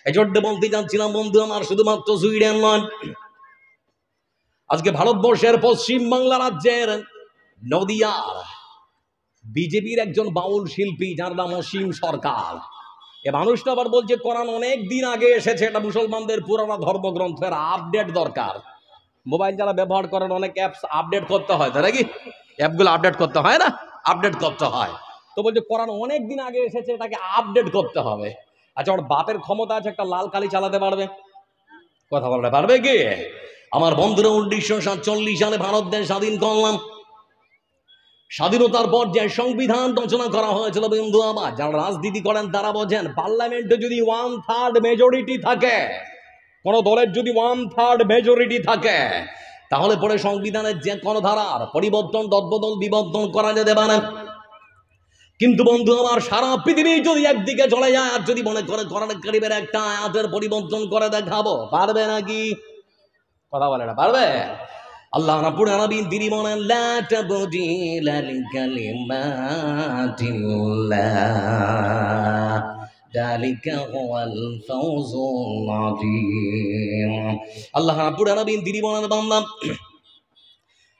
এই জন্য বলতে যাচ্ছিলাম বন্ধু আমার, শুধুমাত্র সুইডেন নয়, আজকে ভারতবর্ষের পশ্চিম বাংলা রাজ্যের নদিয়ার বিজেপির একজন বাউল শিল্পী যার নাম অসীম সরকার, এ মানুষটা আবার বলছে কোরআন অনেক দিন আগে এসেছে, এটা মুসলমানদের পুরানো ধর্মগ্রন্থের আপডেট দরকার। মোবাইল যারা ব্যবহার করেন অনেক অ্যাপস আপডেট করতে হয়, তাই নাকি? অ্যাপগুলো আপডেট করতে হয় না, আপডেট করতে হয়। তো বলছে কোরআন অনেক দিন আগে এসেছে, এটাকে আপডেট করতে হবে। আচ্ছা, ওর বাপের ক্ষমতা আছে, একটা লাল কালি চালাতে পারবে? কথা বলতে পারবে কি? আমার বন্ধুরা, 1947 সালে ভারত দেশ স্বাধীন করলাম। স্বাধীনতার পর যে সংবিধান রচনা করা হয়েছিল বন্ধু আমার, যারা রাজনীতি করেন তারা বোঝেন, পার্লামেন্টে যদি 1/3 মেজরিটি থাকে, কোন দলের যদি 1/3 মেজরিটি থাকে, তাহলে পরে সংবিধানের যে কোনো ধারার পরিবর্তন, দদবদল, বিবর্তন করা যেতে পারে। কিন্তু বন্ধু আমার, সারা পৃথিবী যদি একদিকে চলে যায় আর যদি মনে করে কোরআন কারীমের একটা আয়াতের পরিবর্তন করে দেখাবো, পারবে নাকি? কথা বলে না, পারবে? আল্লাহ রাব্বুল আলামিন তিনি বলেন, লা তাবদীলা লিকালিমাতিল্লাহ যালিকা হুয়াল ফাওজুল আযীম। আল্লাহ রাব্বুল আলামিন তিনি বলেন, বান্দা,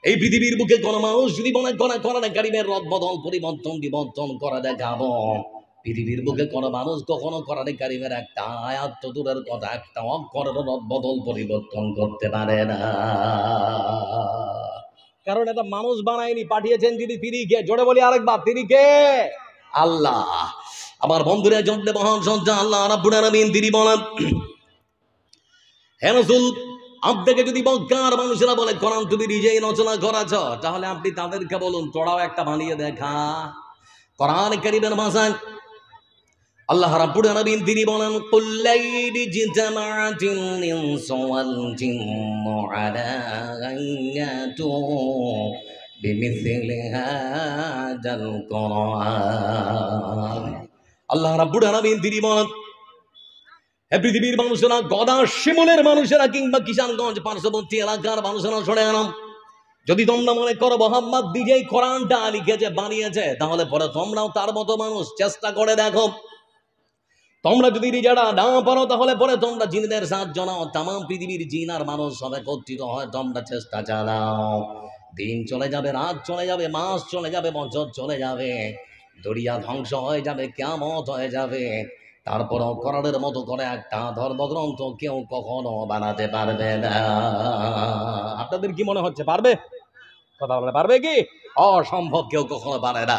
এই পৃথিবীর বুকে কোন মানুষ যদি মনে করে কোরআন কারীমের রদবদল, পরিবর্তন, বিবর্তন করে দেখাবো, পৃথিবীর বুকে কোন মানুষ কখনো কোরআন কারীমের একটা আয়াত তো দূরের কথা, একটা অক্ষরের রদবদল, পরিবর্তন করতে পারে না। কারণ এটা মানুষ বানায়নি, পাঠিয়েছেন যিনি, তিনি কে? জোরে বলি আরেকবার, তিনি কে? আল্লাহ। আমার বন্ধুরা, জন্য মহান সঞ্জা আল্লাহ রাব্বুল আলামিন তিনি বলেন, হে রাসূল, আপনাকে যদি মক্কার মানুষেরা বলে কোরআন তুমি নিজেই রচনা করেছ, তাহলে আপনি তাদেরকে বলুন তোরাও একটা বানিয়ে দেখা। কোরআন কারীমের ভাষায় আল্লাহ রাব্বুল আলামিন তিনি বলেন, কুল্লাইনি জিতামাতিল ইনসু ওয়াল জিন্নু আলা আন ইয়াতু বিমিসলি হাযাল কুরআন। আল্লাহ রাব্বুল আলামিন তিনি বলেন, হে পৃথিবীর মানুষেরা, গদা শিমুলের মানুষেরা কিংবা কিষানগঞ্জ পার্শ্ববর্তী এলাকার মানুষেরা শুনে আনো, যদি তোমরা মনে করো মোহাম্মদ নিজেই কোরআনটা লিখেছে, বানিয়েছে, তাহলে পরে তোমরাও তার মতো মানুষ চেষ্টা করে দেখো। তোমরা যদি নিজেরা না পারো, তাহলে পরে তোমরা জিনদের সাহায্য নাও। তাম পৃথিবীর জিন আর মানুষ সব একত্রিত হয়, তোমরা চেষ্টা চালাও। দিন চলে যাবে, রাত চলে যাবে, মাস চলে যাবে, বছর চলে যাবে, দুনিয়া ধ্বংস হয়ে যাবে, কিয়ামত হয়ে যাবে, তারপরও কোরআনের মতো করে একটা ধর্মগ্রন্থ কেউ কখনো বানাতে পারবে না। আপনাদের কি মনে হচ্ছে পারবে? কথা বলে পারবে কি? অসম্ভব, কেউ কখনো পারে না।